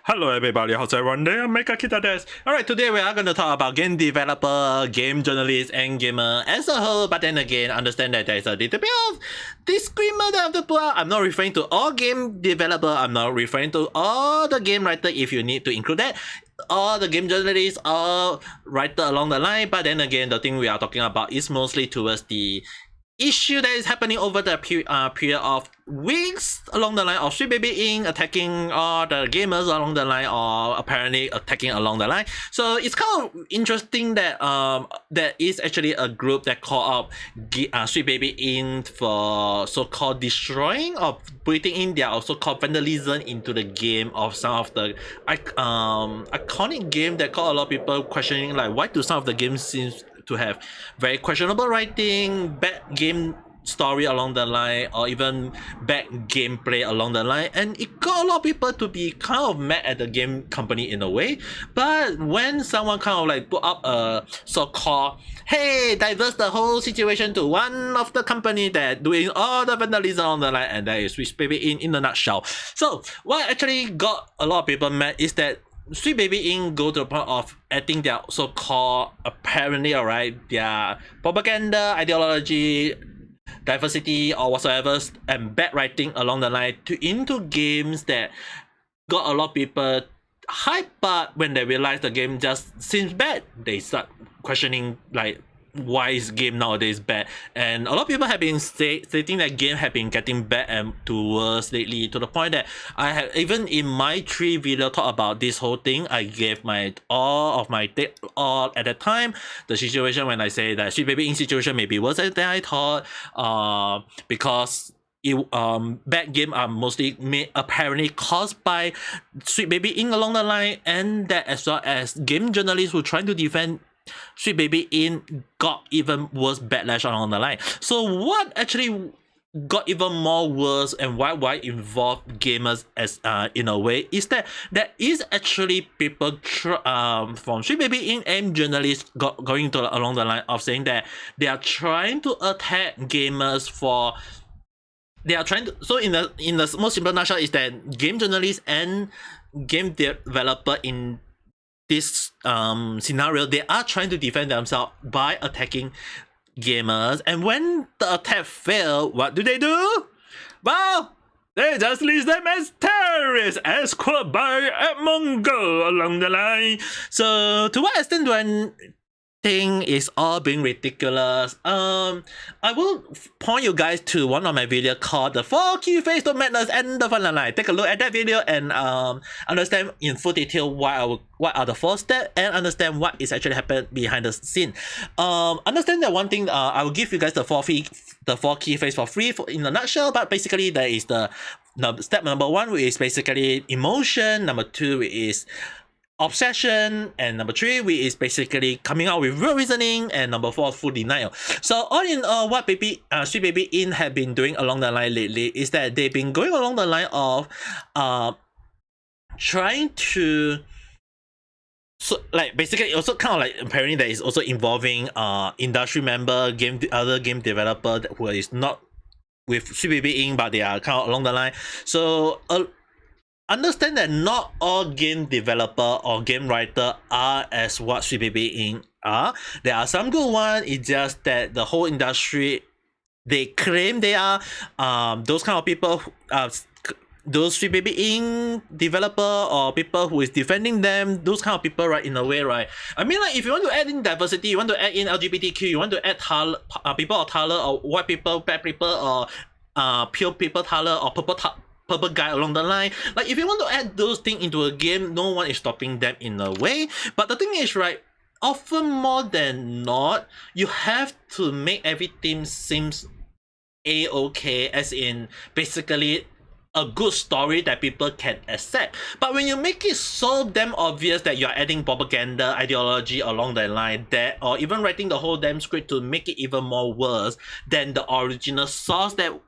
Hello everybody, how's everyone there? Mega Kita desu. Alright, today we are going to talk about game developer, game journalist, and gamer as a whole, but then again, understand that there is a little bit of disclaimer that I have to put out. I'm not referring to all game developer, I'm not referring to all the game writer if you need to include that. All the game journalists, all writer along the line, but then again, the thing we are talking about is mostly towards the issue that is happening over the period of weeks along the line of Sweet Baby Inc. attacking all the gamers along the line, or apparently attacking along the line. So it's kind of interesting that there is actually a group that call out Sweet Baby Inc. for so-called destroying or putting in their so-called vandalism into the game of some of the iconic game that call a lot of people questioning, like, why do some of the games seems to have very questionable writing, bad game story along the line, or even bad gameplay along the line, and it got a lot of people to be kind of mad at the game company in a way. But when someone kind of like put up a so-called, hey, diverse the whole situation to one of the company that doing all the vandalism on the line, and that is Sweet Baby in a nutshell. So what actually got a lot of people mad is that Sweet Baby Inc. go to the point of adding their so-called, apparently, alright, their propaganda, ideology, diversity, or whatsoever, and bad writing along the line into games that got a lot of people hype, but when they realize the game just seems bad, they start questioning, like, why is game nowadays bad. And a lot of people have been stating that game have been getting bad and to worse lately, to the point that I have, even in my 3 video talk about this whole thing, I gave my all of my take all at that time. The situation when I say that Sweet Baby Inc. situation may be worse than I thought, because bad game are mostly apparently caused by Sweet Baby Inc. along the line, and that as well as game journalists who trying to defend Sweet Baby Inc. got even worse backlash along the line. So what actually got even more worse, and why involve gamers as in a way, is that there is actually people from Sweet Baby Inc. and journalists going to along the line of saying that they are trying to attack gamers for, they are trying to, so in the most simple nutshell is that game journalists and game developer in this scenario, they are trying to defend themselves by attacking gamers, and when the attack fail, what do? Well, they just list them as terrorists, as quoted by Edmond Go along the line. So to what extent do I think is all being ridiculous? I will point you guys to one of my videos called the 4 key phase to madness and the fun line. Take a look at that video and understand in full detail what are the 4 steps, and understand what is actually happening behind the scene. Understand that one thing, I will give you guys the 4 key phase for free in a nutshell, but basically there is the step number 1, which is basically emotion, number 2 is obsession, and number 3, which is basically coming out with real reasoning, and number 4, full denial. So all in all, what Sweet Baby Inc. have been doing along the line lately is that they've been going along the line of trying to, so like basically also kind of like apparently that is also involving industry member, other game developer who is not with Sweet Baby Inc. but they are kind of along the line. So understand that not all game developer or game writer are as what Sweet Baby Inc. are. There are some good ones, it's just that the whole industry, they claim they are those kind of people, those Sweet Baby Inc. developer or people who is defending them, those kind of people, right, in a way, right? I mean, like, if you want to add in diversity, you want to add in LGBTQ, you want to add people of color, or white people, black people, or pure people color, or purple guy along the line. Like, if you want to add those things into a game, no one is stopping them in a way. But the thing is, right, often more than not, you have to make everything seems a-okay, as in basically a good story that people can accept. But when you make it so damn obvious that you're adding propaganda ideology along the line, that, or even writing the whole damn script to make it even more worse than the original source that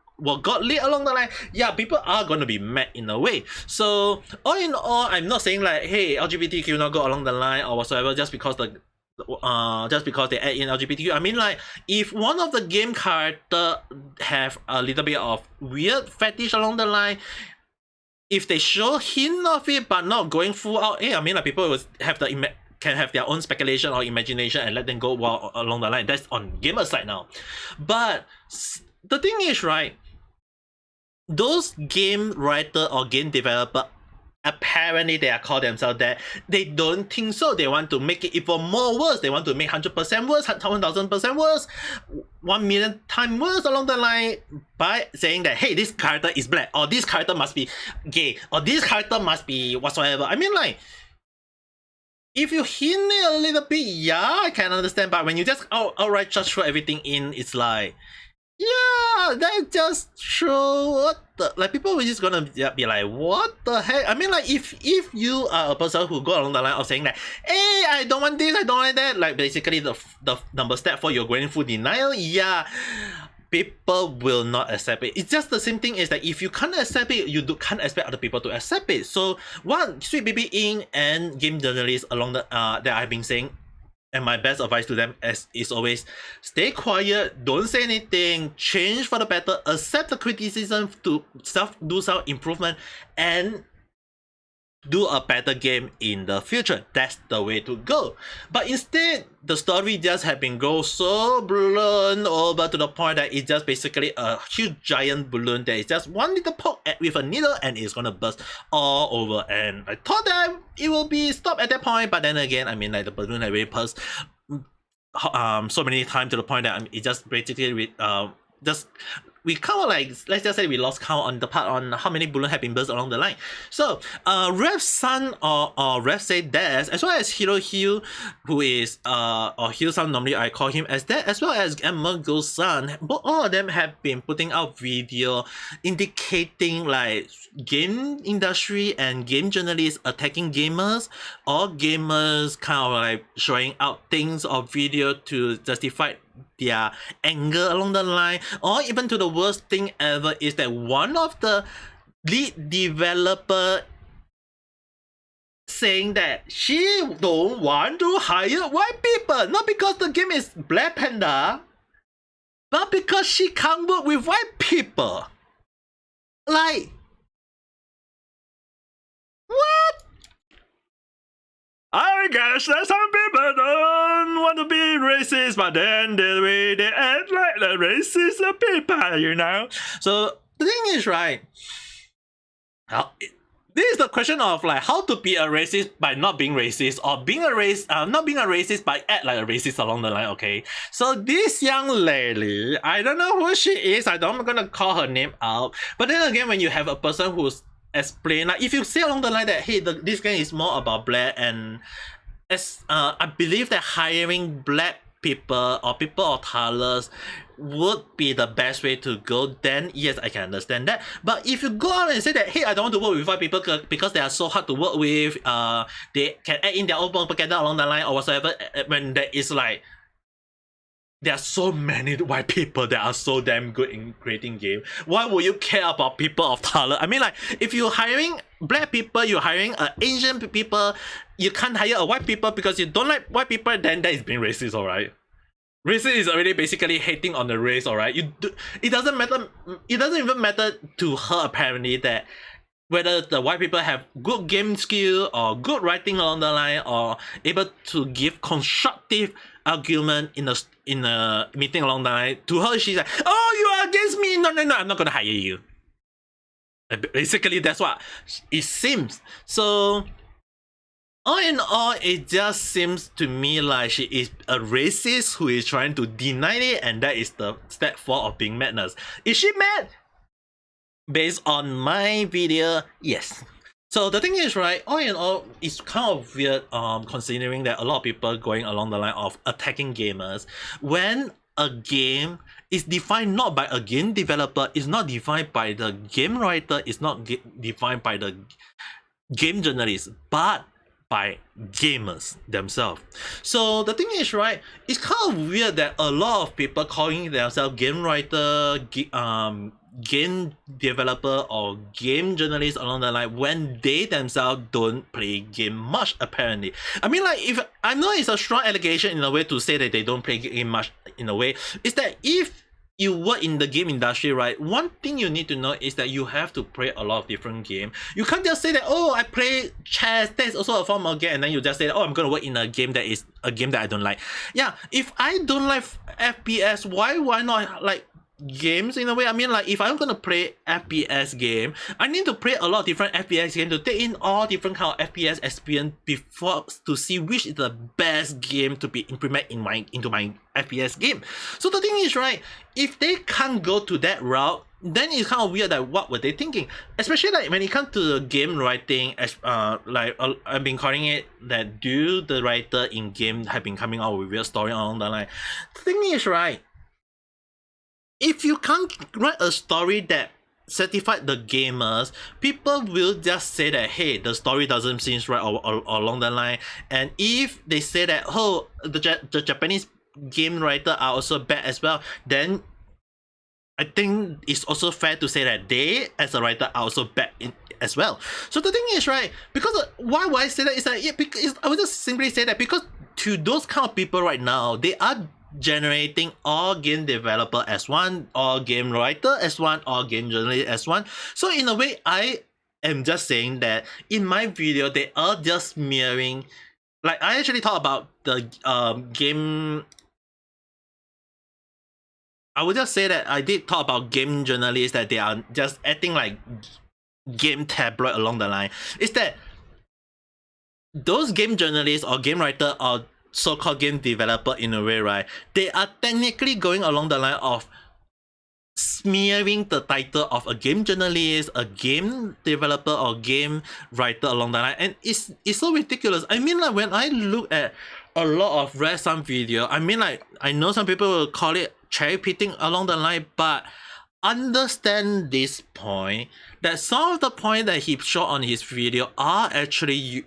got lit along the line, yeah, people are going to be mad in a way. So all in all, I'm not saying like, hey, LGBTQ not go along the line or whatsoever just because they add in LGBTQ. I mean, like, if one of the game character have a little bit of weird fetish along the line, if they show hint of it but not going full out, I mean like people will have the can have their own speculation or imagination and let them go along the line. That's on gamer side now. But the thing is, right, those game writer or game developer, apparently they are called themselves that, they don't think so. They want to make it even more worse. They want to make 100% worse, 1000% worse, 1 million times worse along the line by saying that, hey, this character is black, or this character must be gay, or this character must be whatsoever. I mean, like, if you hint it a little bit, yeah, I can understand. But when you just outright just throw everything in, it's like, yeah, that just show what the, like, people were just gonna be like, what the heck? I mean, like, if you are a person who go along the line of saying that, hey, I don't want this, I don't want that, like basically the number step for you're going full denial, yeah, people will not accept it. It's just the same thing is that if you can't accept it, you can't expect other people to accept it. So what Sweet Baby Inc. and game journalists along the that I've been saying, and my best advice to them is always stay quiet, don't say anything, change for the better, accept the criticism to do some improvement, and do a better game in the future. That's the way to go. But instead, the story just have been go so blown over to the point that it's just basically a huge giant balloon that is just one little poke with a needle and it's gonna burst all over. And I thought that it will be stopped at that point, but then again, I mean, like, the balloon had really burst so many times to the point that it just basically just we kind of like, let's just say we lost count on the part on how many balloons have been burst along the line. So Ref Sun or Ref say Des, as well as Hero Hugh, who is or Hugh Sun, normally I call him as that, as well as Emma Ghost Sun, but all of them have been putting out video indicating like game industry and game journalists attacking gamers, or gamers kind of like showing out things or video to justify their anger along the line. Or even to the worst thing ever is that one of the lead developer saying that she don't want to hire white people, not because the game is Black Panda, but because she can't work with white people. Like, what? I guess that some people don't want to be racist, but then the way they act like the racist people, you know? So the thing is, right, this is the question of like how to be a racist by not being racist, or being a not being a racist by act like a racist along the line, okay? So this young lady, I don't know who she is, I'm gonna call her name out, but then again, when you have a person who's explain, like if you say along the line that, hey, this game is more about black, and as I believe that hiring black people or people of colors would be the best way to go, then yes, I can understand that. But if you go on and say that, hey, I don't want to work with white people because they are so hard to work with, they can add in their own propaganda along the line or whatsoever, when there is like, there are so many white people that are so damn good in creating game. Why would you care about people of color? I mean, like, if you're hiring black people, you're hiring Asian people, you can't hire a white people because you don't like white people, then that is being racist, alright? Racist is already basically hating on the race, alright? It doesn't matter. It doesn't even matter to her, apparently, that whether the white people have good game skill or good writing along the line, or able to give constructive argument in a meeting along the line. To her, she's like, oh, you are against me, no, I'm not gonna hire you. Basically, that's what it seems. So all in all, it just seems to me like she is a racist who is trying to deny it, and that is the step 4 of being madness. Is she mad? Based on my video, yes. So the thing is, right, all in all, it's kind of weird considering that a lot of people going along the line of attacking gamers when a game is defined not by a game developer, it's not defined by the game writer, it's not defined by the game journalist, but by gamers themselves. So the thing is, right, it's kind of weird that a lot of people calling themselves game writer, game developer or game journalist along the line when they themselves don't play game much, apparently. I mean, like, if I know it's a strong allegation in a way to say that they don't play game much in a way, is that if you work in the game industry, right? One thing you need to know is that you have to play a lot of different games. You can't just say that, oh, I play chess, that's also a form of game, and then you just say, oh, I'm gonna work in a game that is a game that I don't like. Yeah, if I don't like FPS, why not like games in a way? I mean, like, if I'm gonna play FPS game, I need to play a lot of different FPS games to take in all different kind of FPS experience before to see which is the best game to be implemented into my FPS game. So the thing is, right, if they can't go to that route, then it's kind of weird that what were they thinking, especially like when it comes to the game writing. As I've been calling it that, do the writer in game have been coming out with weird story along the line. The thing is, right, if you can't write a story that satisfies the gamers, people will just say that, hey, the story doesn't seem right or along the line. And if they say that, oh, the Japanese game writer are also bad as well, then I think it's also fair to say that they, as a writer, are also bad as well. So the thing is, right, because why would I say that? Is that, yeah, because I would just simply say that because to those kind of people right now, they are generating all game developer as one, all game writer as one, all game journalist as one. So in a way, I am just saying that in my video, they are just mirroring. Like, I actually talk about the game. I would just say that I did talk about game journalists, that they are just acting like game tabloid along the line. Is that those game journalists or game writer or so-called game developer in a way, right? They are technically going along the line of smearing the title of a game journalist, a game developer, or game writer along the line, and it's so ridiculous. I mean, like, when I look at a lot of Red Sun video, I mean, like, I know some people will call it cherry picking along the line, but understand this point, that some of the point that he showed on his video are actually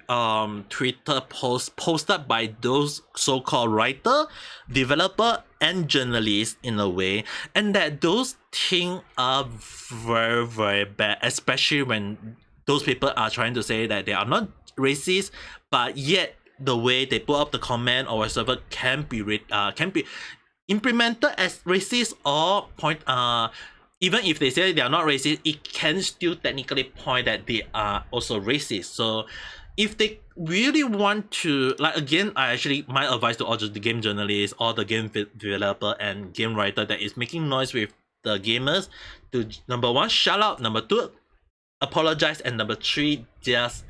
Twitter posts posted by those so-called writer, developer, and journalists in a way, and that those things are very, very bad, especially when those people are trying to say that they are not racist, but yet the way they put up the comment or whatever can be implemented as racist, or point even if they say they are not racist, it can still technically point that they are also racist. So if they really want to, like, again, my advice to all the game journalists, all the game developer and game writer that is making noise with the gamers, to number one, shut up, number two, apologize, and number three, just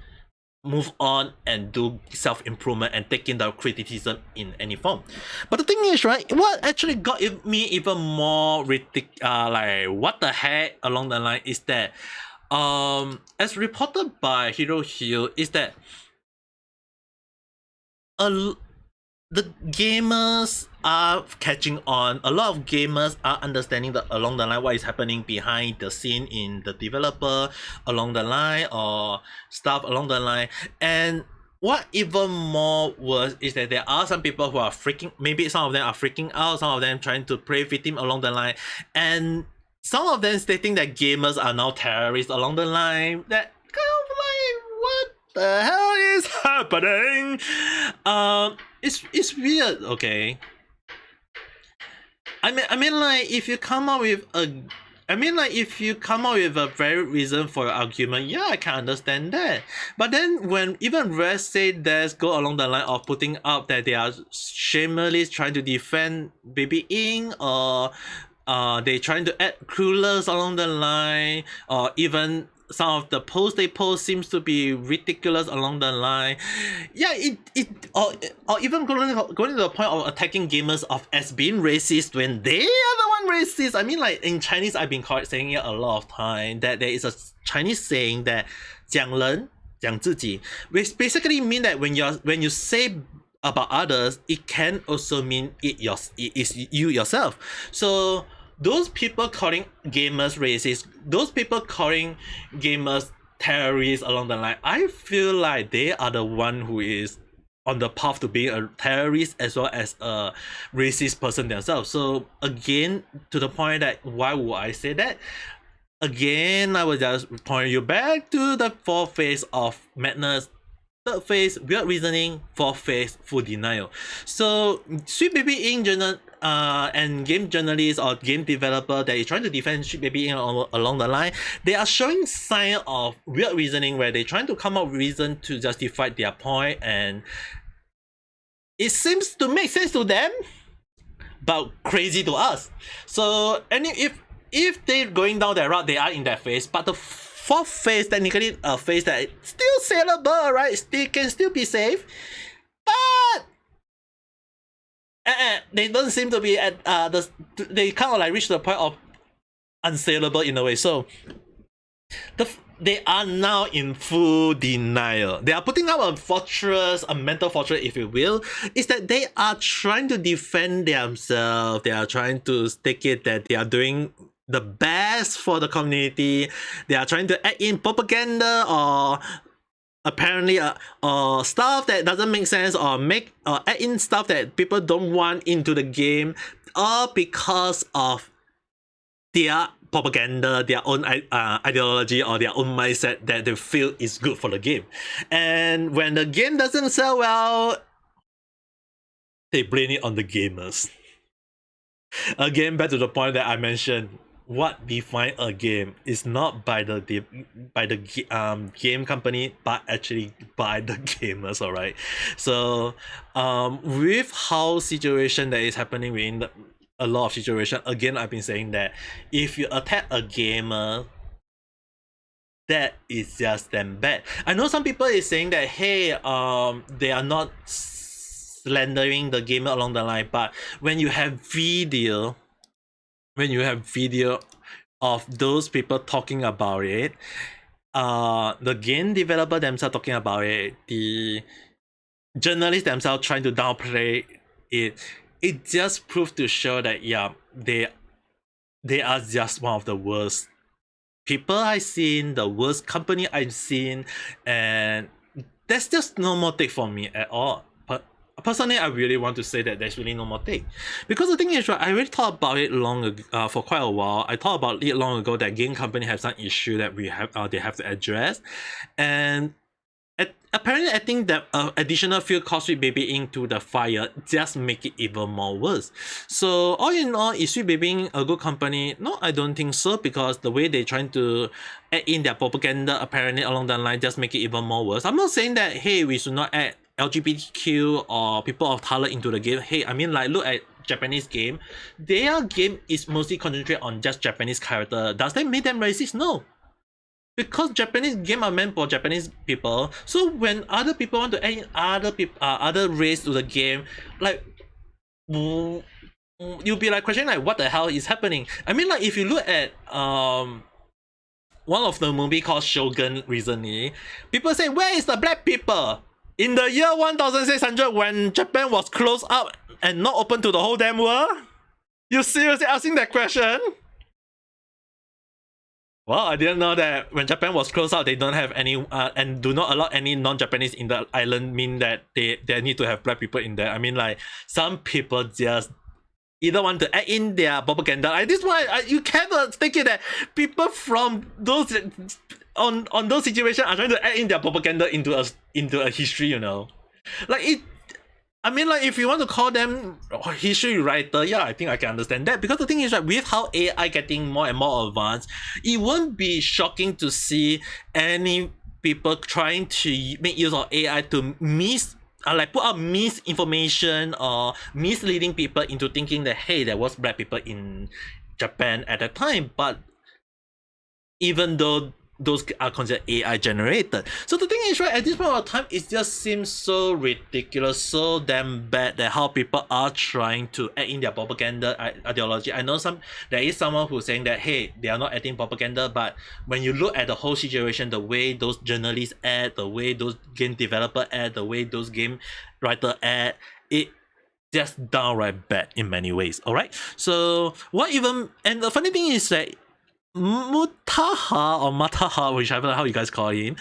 move on and do self-improvement and take in the criticism in any form. But the thing is, right, what actually got me even more like, what the heck along the line, is that as reported by Hero Hill, is that the gamers are catching on. A lot of gamers are understanding along the line what is happening behind the scene in the developer along the line, or stuff along the line. And what even more worse is that there are some people who are maybe some of them are freaking out, some of them trying to play victim along the line, and some of them stating that gamers are now terrorists along the line. That kind of like, what the hell is happening? It's weird, okay. I mean, like, if you come up with a very reason for your argument, yeah, I can understand that. But then when even Red say this, go along the line of putting up that they are shamelessly trying to defend Baby Ink, or they trying to add Clueless along the line, or even some of the posts they post seems to be ridiculous along the line. Yeah, or even going to the point of attacking gamers as being racist when they are the one racist. I mean, like, in Chinese, I've been saying it a lot of time, that there is a Chinese saying that 讲人讲自己, which basically mean that when you say about others, it can also mean it is you yourself. So those people calling gamers racist, those people calling gamers terrorists along the line, I feel like they are the one who is on the path to being a terrorist as well as a racist person themselves. So again, to the point that why would I say that? Again, I will just point you back to the fourth phase of madness third phase, weird reasoning. Fourth phase, full denial. So Sweet Baby Inc. And game journalists or game developer that is trying to defend Sweet Baby Inc. along the line, they are showing sign of weird reasoning where they're trying to come up with reason to justify their point, and it seems to make sense to them, but crazy to us. So if they're going down that route, they are in that phase. But the fourth phase, technically a phase that is still saleable, right? Still can still be safe, but they don't seem to be at they kind of like reach the point of unsaleable in a way. So they are now in full denial. They are putting up a fortress, a mental fortress, if you will. Is that they are trying to defend themselves. They are trying to stick it that they are doing the best for the community. They are trying to add in propaganda or apparently stuff that doesn't make sense, or add in stuff that people don't want into the game, all because of their propaganda, their own ideology, or their own mindset that they feel is good for the game. And when the game doesn't sell well, they blame it on the gamers. Again, back to the point that I mentioned, what defines a game is not by the game company, but actually by the gamers. All right. So with how situation that is happening within a lot of situation, again, I've been saying that if you attack a gamer, that is just them bad. I know some people is saying that, hey, they are not slandering the gamer along the line, but when you have video of those people talking about it, the game developer themselves talking about it, the journalists themselves trying to downplay it, it just proves to show that, yeah, they are just one of the worst people I've seen, the worst company I've seen, and that's just no more take for me at all. But personally, I really want to say that there's really no more take, because the thing is, right, I really thought about it for quite a while. I thought about it long ago that game company have some issue that they have to address, and apparently I think that additional fuel cost Sweet Baby Inc. to the fire just make it even more worse. So all in all, is Sweet Baby Inc. a good company? No, I don't think so, because the way they're trying to add in their propaganda apparently along the line just make it even more worse. I'm not saying that, hey, we should not add LGBTQ or people of color into the game. Hey, I mean, like, look at Japanese game. Their game is mostly concentrated on just Japanese character. Does that make them racist? No. Because Japanese game are meant for Japanese people. So when other people want to add in other race to the game, like, you'll be like questioning like, what the hell is happening? I mean, like, if you look at one of the movie called Shogun recently, people say, where is the black people? In the year 1600, when Japan was closed up and not open to the whole damn world? You seriously asking that question? Well, I didn't know that when Japan was closed out, they don't have any and do not allow any non-Japanese in the island, mean that they need to have black people in there. I mean, like, some people just either want to add in their propaganda. Like, this why you cannot think it that people from those on those situations are trying to add in their propaganda into a history, you know. Like, it, I mean, like, if you want to call them history writer, yeah, I think I can understand that. Because the thing is, right, with how AI getting more and more advanced, it won't be shocking to see any people trying to make use of AI to put out misinformation or misleading people into thinking that, hey, there was black people in Japan at that time. But even though those are considered AI generated. So the thing is, right, at this point of time, it just seems so ridiculous, so damn bad that how people are trying to add in their propaganda ideology. I know there is someone who's saying that, hey, they are not adding propaganda, but when you look at the whole situation, the way those journalists add, the way those game developer add, the way those game writer add, it just downright bad in many ways. All right. So and the funny thing is that Mutaha or Mataha, whichever how you guys call him,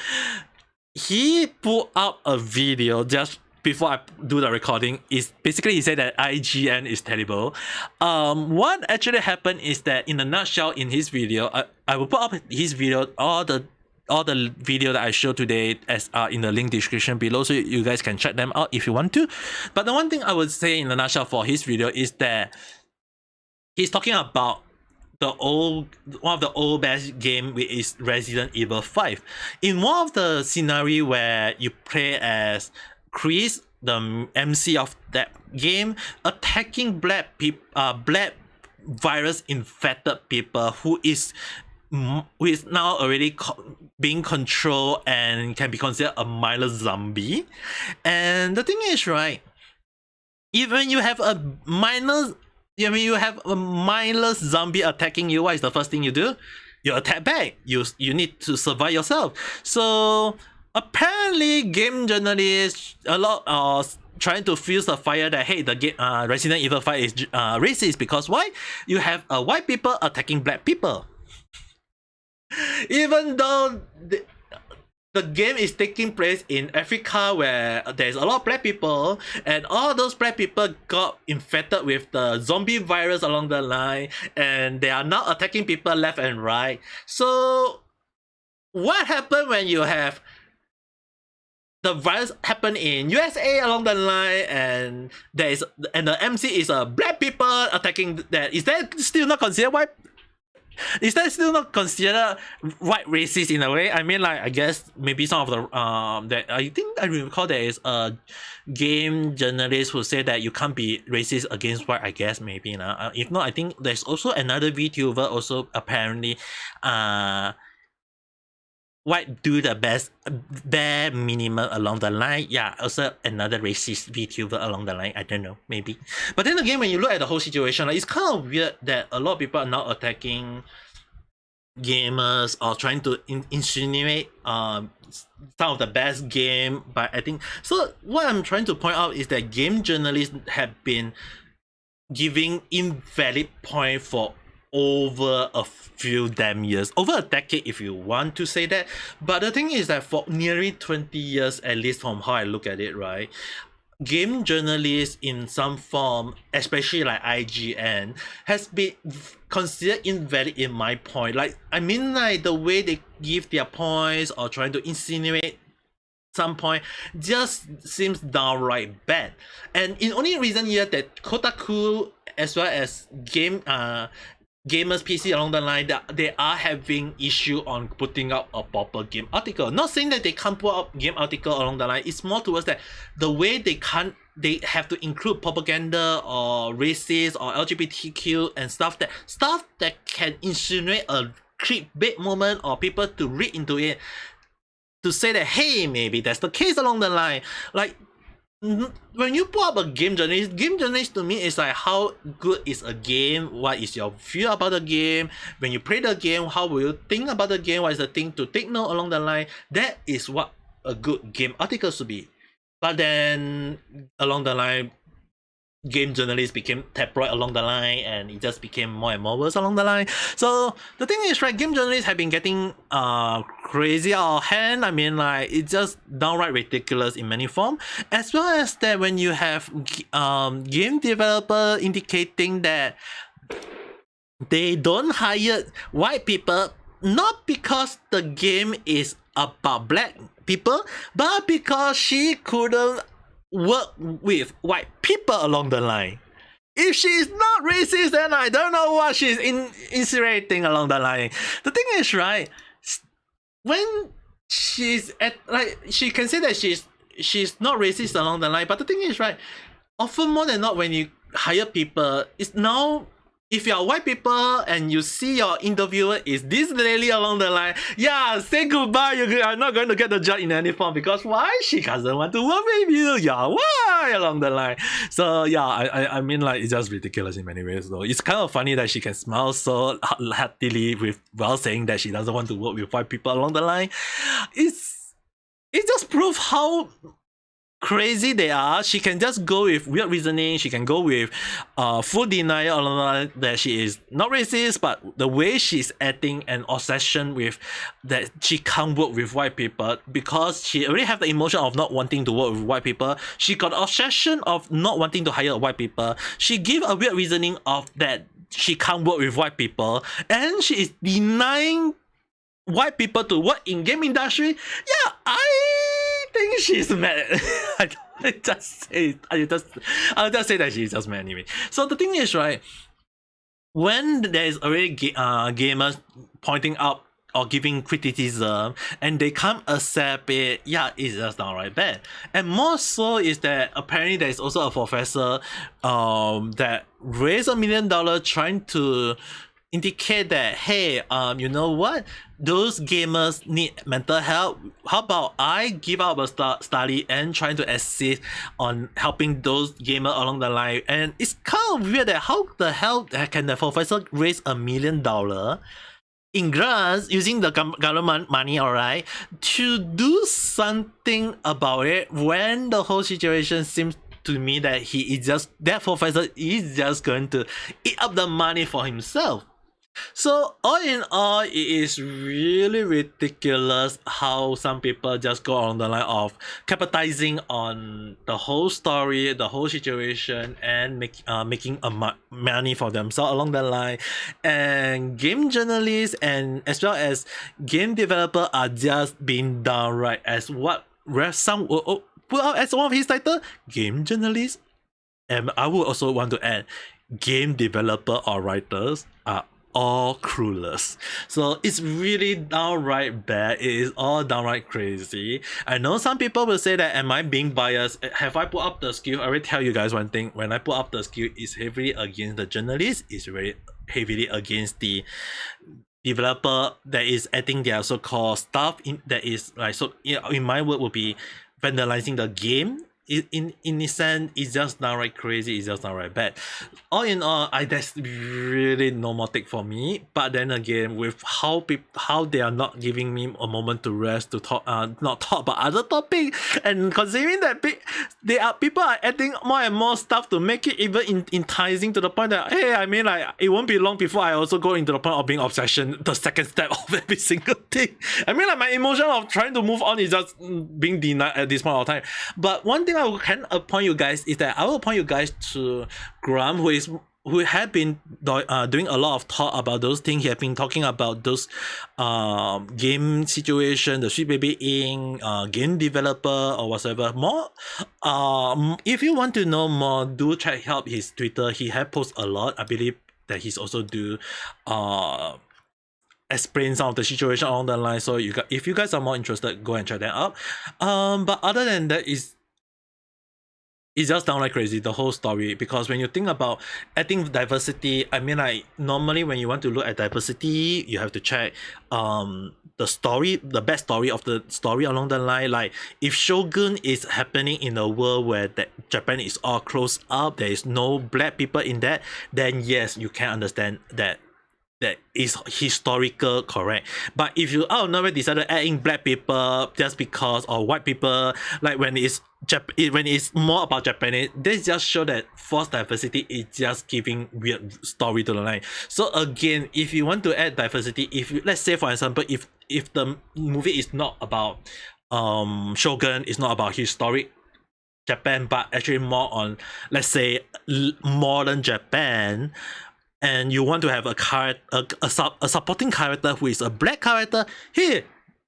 he put up a video just before I do the recording. Is basically he said that IGN is terrible. What actually happened is that, in a nutshell, in his video, I will put up his video, all the all the video that I showed today as in the link description below, so you guys can check them out if you want to. But the one thing I would say in a nutshell for his video is that he's talking about one of the old best game, which is Resident Evil 5. In one of the scenario where you play as Chris, the MC of that game, attacking black virus infected people who is now already being controlled and can be considered a mindless zombie. And the thing is, right, even you have a mindless zombie attacking you, what is the first thing you do? You attack back. You need to survive yourself. So apparently game journalists a lot are trying to fuse the fire that, hey, the game Resident Evil 5 is racist because why? You have white people attacking black people. Even though the game is taking place in Africa where there's a lot of black people, and all those black people got infected with the zombie virus along the line, and they are now attacking people left and right. So what happened when you have the virus happen in USA along the line, and the MC is a black people attacking that? Is that still not considered white? Is that still not considered white racist in a way? I mean, like, I guess maybe some of the that I think I recall there is a game journalist who said that you can't be racist against white. I guess maybe now. If not, I think there's also another VTuber also apparently white do the bare minimum along the line. Yeah, also another racist VTuber along the line. I don't know, maybe. But then again, when you look at the whole situation, like, it's kind of weird that a lot of people are now attacking gamers or trying to insinuate some of the best game. But I think so. What I'm trying to point out is that game journalists have been giving invalid point for over a few damn years, over a decade if you want to say that. But the thing is that for nearly 20 years, at least from how I look at it, right, game journalists in some form, especially like IGN, has been considered invalid in my point. Like, I mean, like, the way they give their points or trying to insinuate some point just seems downright bad. And in only recent years that Kotaku as well as Gamers PC along the line, that they are having issue on putting up a proper game article. Not saying that they can't put up game article along the line. It's more towards that the way they have to include propaganda or racist or LGBTQ and stuff that can insinuate a clickbait moment or people to read into it to say that, hey, maybe that's the case along the line. Like, when you put up a game journalist to me is like, how good is a game, what is your view about the game, when you play the game, how will you think about the game, what is the thing to take note along the line. That is what a good game article should be. But then along the line, game journalists became tabloid along the line, and it just became more and more worse along the line. So the thing is, right, game journalists have been getting crazy out of hand. I mean, like, it's just downright ridiculous in many forms. As well as that when you have game developer indicating that they don't hire white people, not because the game is about black people, but because she couldn't work with white people along the line. If she's not racist, then I don't know what she's insinuating along the line. The thing is, right, when she's at, like, she can say that she's not racist along the line, but the thing is, right, often more than not when you hire people, it's now, if you're white people and you see your interviewer is this lady along the line, yeah, say goodbye, you are not going to get the job in any form, because why? She doesn't want to work with you, yeah, why along the line? So yeah, I mean, like, it's just ridiculous in many ways though. It's kind of funny that she can smile so happily while saying that she doesn't want to work with white people along the line. It just proves how crazy they are. She can just go with weird reasoning. She can go with full denial that she is not racist, but the way she's acting an obsession with that she can't work with white people because she already have the emotion of not wanting to work with white people. She got obsession of not wanting to hire white people. She give a weird reasoning of that she can't work with white people, and she is denying white people to work in game industry, yeah, I think she's mad. I just say I'll just say that she's just mad anyway. So the thing is, right, when there's already gamers pointing out or giving criticism and they can't accept it, yeah, it's just downright bad. And more so is that apparently there's also a professor that raised $1 million trying to indicate that, hey, you know what, those gamers need mental health. How about I give up a study and trying to assist on helping those gamers along the line? And it's kind of weird that how the hell can the professor raise $1 million in grants using the government money, alright, to do something about it when the whole situation seems to me that that professor is just going to eat up the money for himself. So all in all, it is really ridiculous how some people just go on the line of capitalizing on the whole story, the whole situation, and making money for themselves along the line. And game journalists and as well as game developer are just being downright as what where some put out as one of his title, game journalists. And I would also want to add, game developer or writers are all clueless. So it's really downright bad. It is all downright crazy. I know some people will say that, am I being biased? Have I put up the skill? I already tell you guys one thing. When I put up the skill, it's heavily against the journalist. It's very heavily against the developer that is adding their so-called stuff in that is like, so in my word would be vandalizing the game. In a sense, it's just downright crazy, it's just downright bad. All in all, that's really normatic for me. But then again, with how they are not giving me a moment to rest to talk, not talk about other topics, and considering that people are adding more and more stuff to make it even enticing to the point that, hey, I mean, like, it won't be long before I also go into the point of being obsession, the second step of every single thing. I mean, like, my emotion of trying to move on is just being denied at this point of time. But one thing I can point you guys is that I will point you guys to Graham, who had been doing a lot of talk about those things. He had been talking about those game situation, the Sweet Baby Inc., game developer or whatever. More, if you want to know more, do check out his Twitter. He had posted a lot. I believe that he's also do explain some of the situation along the line. So if you guys are more interested, go and check that out. But other than that, it's just downright crazy, the whole story, because when you think about adding diversity, I mean, like, normally when you want to look at diversity, you have to check the story, the backstory of the story along the line. Like, if Shogun is happening in a world where Japan is all closed up, there is no black people in that, then yes, you can understand that is historical correct. But if you out of nowhere decided to add in black people just because, or white people, like when it's more about Japanese, this just show that forced diversity is just giving weird story to the line. So again, if you want to add diversity, let's say for example, if the movie is not about Shogun, it's not about historic Japan, but actually more on, let's say, modern Japan, and you want to have a supporting character who is a black character, here,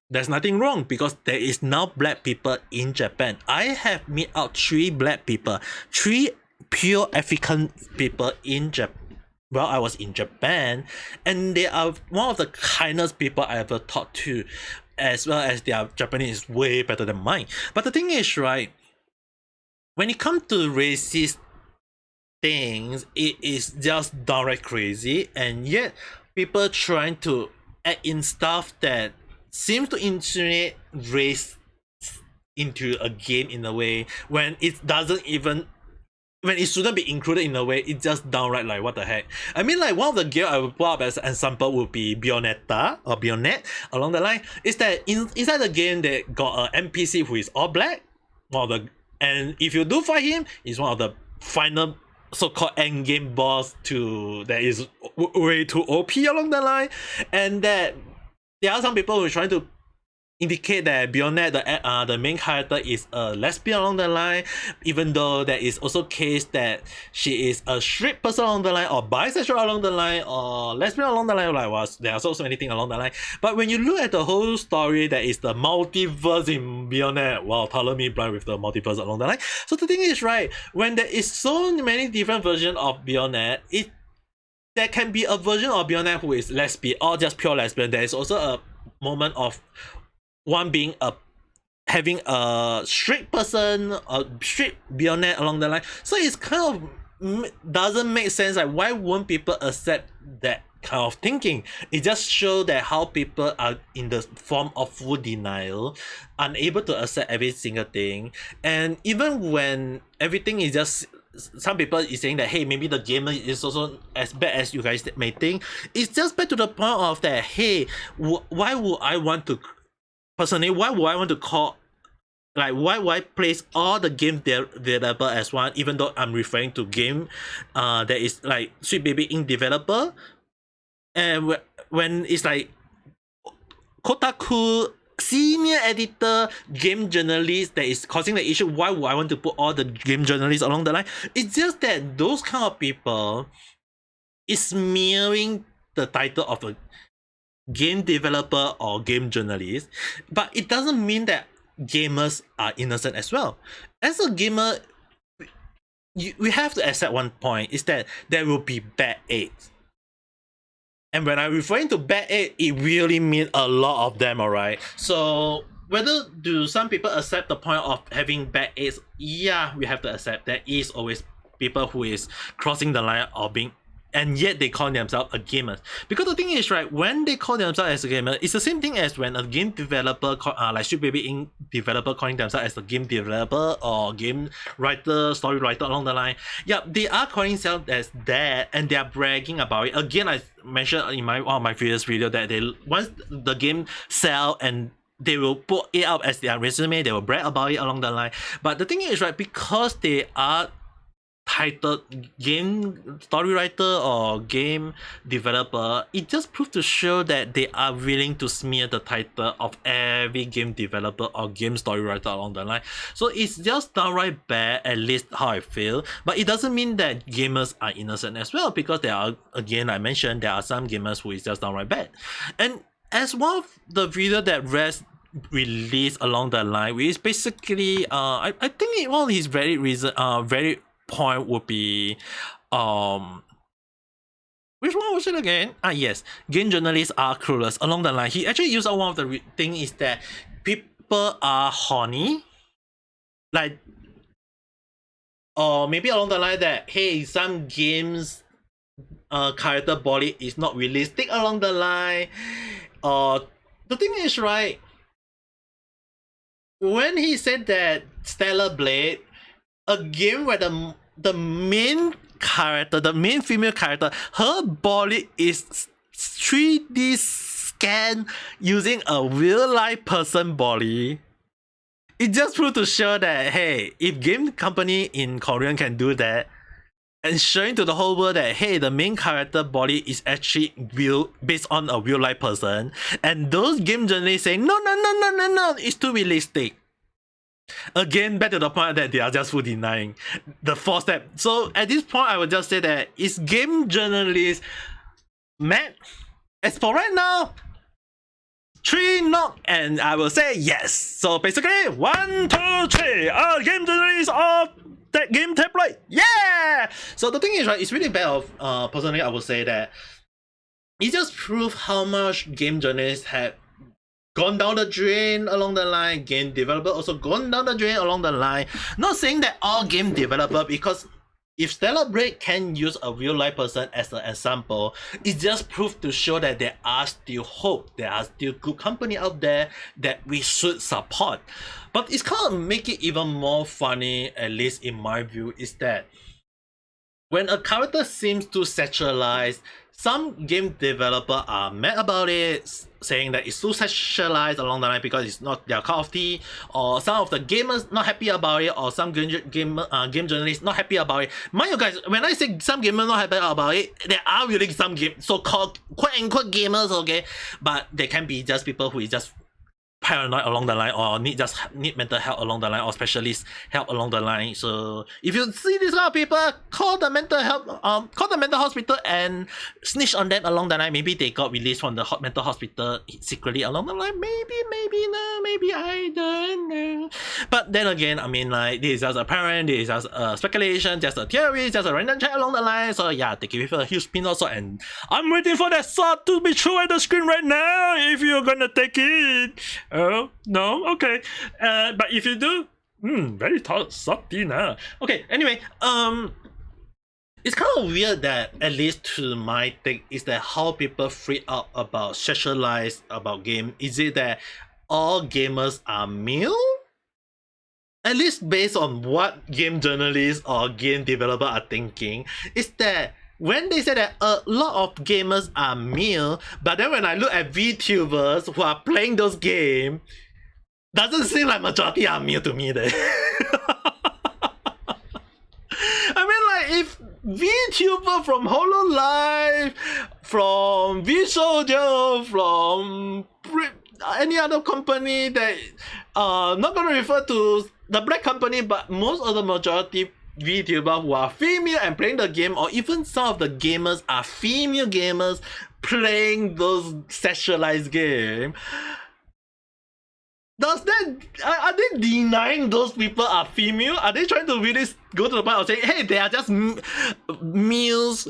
there's nothing wrong, because there is now black people in Japan. I have met out 3 black people, 3 pure African people in Japan. Well, I was in Japan, and they are one of the kindest people I ever talked to, as well as their Japanese is way better than mine. But the thing is, right, when it comes to racist things, it is just downright crazy, and yet people trying to add in stuff that seems to insinuate race into a game in a way when it doesn't even, when it shouldn't be included in a way. It's just downright like, what the heck. I mean, like, one of the game I would put up as an example would be Bayonetta or Bayonet along the line, is that inside the game they got an NPC who is all black, and if you do fight him, he's one of the final so-called endgame boss that is way too OP along the line, and that there are some people who are trying to indicate that beyond that the main character is a lesbian along the line, even though there is also case that she is a straight person along the line, or bisexual along the line, or lesbian along the line. There are so many things along the line. But when you look at the whole story, there is the multiverse in beyond that. Wow, color me blind with the multiverse along the line. So the thing is, right, when there is so many different versions of beyond that, there can be a version of beyond that who is lesbian or just pure lesbian. There is also a moment of one being having a straight person, a straight beyond that along the line. So it's kind of doesn't make sense. Like, why won't people accept that kind of thinking? It just shows that how people are in the form of full denial, unable to accept every single thing. And even when everything is just, some people is saying that, hey, maybe the gamer is also as bad as you guys may think. It's just back to the point of that, hey, why would I want to, personally, why would I want to call, like, why would I place all the game developer as one, even though I'm referring to game that is like Sweet Baby Inc. developer? And when it's like Kotaku senior editor, game journalist that is causing the issue, why would I want to put all the game journalists along the line? It's just that those kind of people is smearing the title of a game developer or game journalist, but it doesn't mean that gamers are innocent as well. As a gamer, we have to accept one point, is that there will be bad eggs. And when I'm referring to bad egg, it really means a lot of them, alright? So whether do some people accept the point of having bad eggs? Yeah, we have to accept there is always people who is crossing the line or being, and yet they call themselves a gamer. Because the thing is, right, when they call themselves as a gamer, it's the same thing as when a game developer, like Sweet Baby Inc. developer calling themselves as a game developer or game writer, story writer along the line. Yeah, they are calling themselves as that, and they are bragging about it. Again, I mentioned in one of my previous video that they, once the game sell and they will put it up as their resume, they will brag about it along the line. But the thing is, right, because they are titled game story writer or game developer, it just proves to show that they are willing to smear the title of every game developer or game story writer along the line. So it's just downright bad, at least how I feel. But it doesn't mean that gamers are innocent as well, because there are, again, I mentioned, there are some gamers who is just downright bad. And as one of the video that Rest released along the line, which is basically I think one of his very point would be which one was it again? Yes, game journalists are clueless along the line. He actually used one of the thing is that people are horny, like, or maybe along the line that, hey, some games character body is not realistic along the line. The thing is, right, when he said that Stellar Blade, a game where the main character, the main female character, her body is 3D scanned using a real life person body, it just proved to show that, hey, if game company in Korean can do that, and showing to the whole world that, hey, the main character body is actually real, based on a real life person, and those game journalists saying, no, it's too realistic. Again, back to the point that they are just full denying the fourth step. So at this point, I would just say that, is game journalists mad? As for right now, 3 knock, and I will say yes. So basically, 1, 2, 3, game journalists of that game tabloid, yeah. So the thing is, right, it's really bad of personally I would say that it just proves how much game journalists have gone down the drain along the line. Game developer also gone down the drain along the line. Not saying that all game developer, because if Stellar Blade can use a real life person as an example, it just proves to show that there are still hope, there are still good company out there that we should support. But it's kind of make it even more funny, at least in my view, is that when a character seems too sexualized, some game developers are mad about it, saying that it's too sexualized along the line because it's not their cup of tea, or some of the gamers not happy about it, or some game journalists not happy about it. Mind you guys, when I say some gamers not happy about it, there are really some so-called quote-unquote gamers, okay? But they can be just people who is just paranoid along the line, or need mental help along the line, or specialist help along the line. So if you see these kind of people, call the mental hospital and snitch on them along the line. Maybe they got released from the mental hospital secretly along the line. Maybe no, maybe I don't know. But then again, I mean, like, this is just apparent, this is just a speculation, just a theory, just a random chat along the line. So yeah, they give it a huge spin also, and I'm waiting for that sword to be thrown at the screen right now. If you're gonna take it, oh no, okay. But if you do, very salty now. Okay, anyway, it's kind of weird that, at least to my take, is that how people freak out about sexualize about game. Is it that all gamers are male? At least based on what game journalists or game developer are thinking, is that when they say that a lot of gamers are male, but then when I look at VTubers who are playing those games, doesn't seem like majority are male to me there. I mean, like, if VTuber from HoloLive, from VSoldier, from any other company that not gonna refer to the black company, but most of the majority VTuber who are female and playing the game, or even some of the gamers are female gamers playing those sexualized games. Does that, are they denying those people are female? Are they trying to really go to the point of saying, hey, they are just males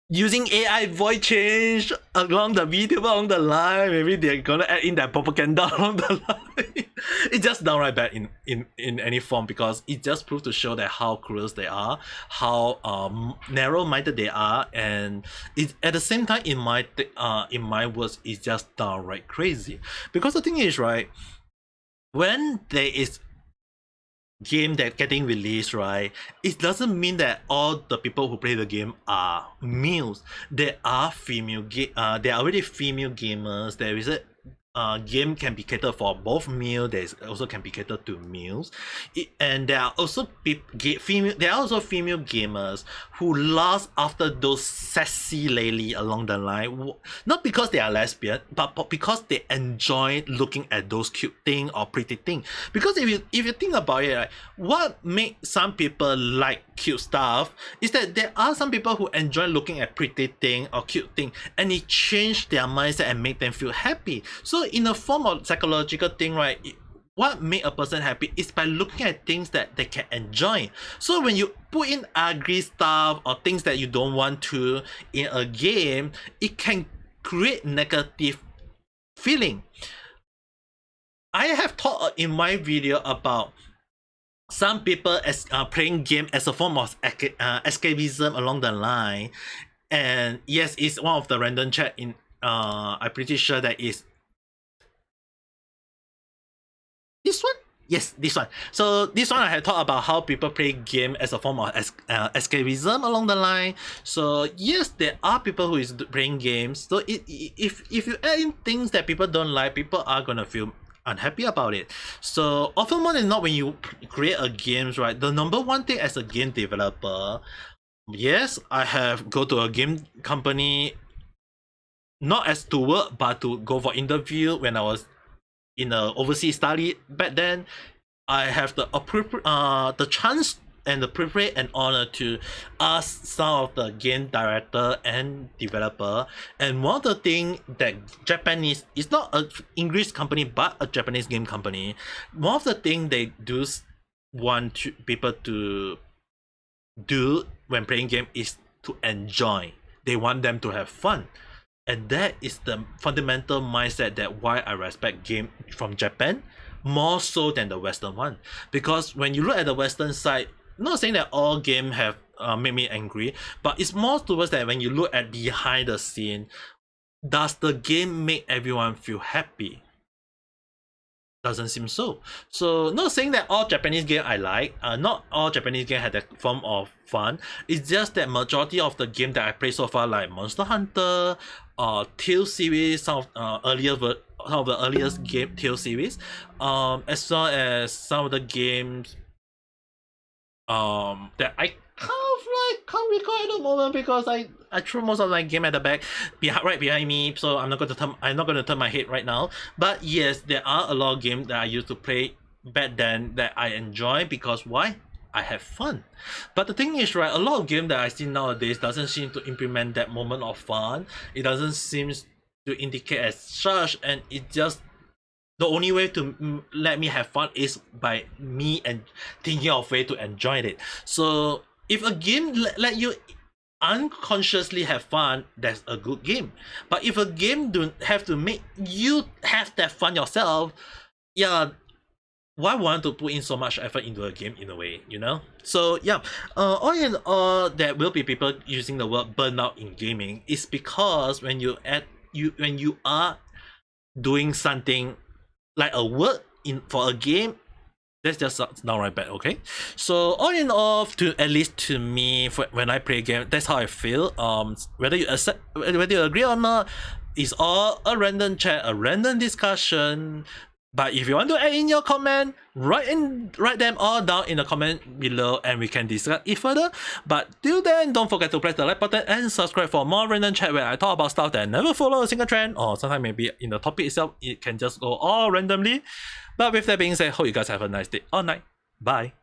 using AI voice change along the video, along the line? Maybe they're gonna add in that propaganda along the line. It's just downright bad in any form, because it just proves to show that how clueless they are, how narrow-minded they are, and it, at the same time, in my words, it's just downright crazy. Because the thing is, right, when there is game that getting released, right, it doesn't mean that all the people who play the game are males. There are female there are already female gamers. There is a game can be catered for both male. There also can be catered to males, and there are also female. There are also female gamers who last after those sassy lady along the line, not because they are lesbian, but because they enjoy looking at those cute thing or pretty thing. Because if you think about it, right, what makes some people like cute stuff is that there are some people who enjoy looking at pretty thing or cute thing, and it changed their mindset and make them feel happy. So in a form of psychological thing, right, what make a person happy is by looking at things that they can enjoy. So when you put in ugly stuff or things that you don't want to in a game, it can create negative feeling. I have talked in my video about some people as playing game as a form of escapism along the line, and yes, it's one of the random chat in I'm pretty sure that is this one. Yes, this one. So this one I had talked about how people play game as a form of escapism along the line. So yes, there are people who is playing games. So if you add in things that people don't like, people are gonna feel unhappy about it. So often more than not, when you create a games, right, the number one thing as a game developer, yes, I have go to a game company not as to work, but to go for interview when I was in a overseas study back then. I have the chance and the privilege and honor to ask some of the game director and developer, and one of the thing that Japanese, is not an English company but a Japanese game company, one of the thing they do want people to do when playing game is to enjoy. They want them to have fun. And that is the fundamental mindset that why I respect game from Japan more so than the Western one. Because when you look at the Western side, not saying that all game have made me angry, but it's more towards that when you look at behind the scene, does the game make everyone feel happy? Doesn't seem so. So not saying that all Japanese game I like, not all Japanese game had that form of fun. It's just that majority of the game that I play so far, like Monster Hunter, Tale series, some of the earliest game Tale series, as well as some of the games that I kind can't recall at the moment because I threw most of my game at the back, right behind me. So I'm not gonna turn my head right now. But yes, there are a lot of games that I used to play back then that I enjoy because why? I have fun. But the thing is, right, a lot of games that I see nowadays doesn't seem to implement that moment of fun. It doesn't seem to indicate as such, and it just the only way to let me have fun is by me and thinking of way to enjoy it. So if a game let you unconsciously have fun, that's a good game. But if a game don't have to make you have that fun yourself, yeah, why want to put in so much effort into a game in a way, you know? So yeah, all in all, there will be people using the word burnout in gaming. It's because when you are doing something like a work in for a game, that's just downright bad. Okay, so all in all, at least to me, when I play a game, that's how I feel. Whether you accept, whether you agree or not, it's all a random chat, a random discussion. But if you want to add in your comment, write them all down in the comment below and we can discuss it further. But till then, don't forget to press the like button and subscribe for more random chat where I talk about stuff that never follow a single trend, or sometimes maybe in the topic itself, it can just go all randomly. But with that being said, hope you guys have a nice day or night. Bye.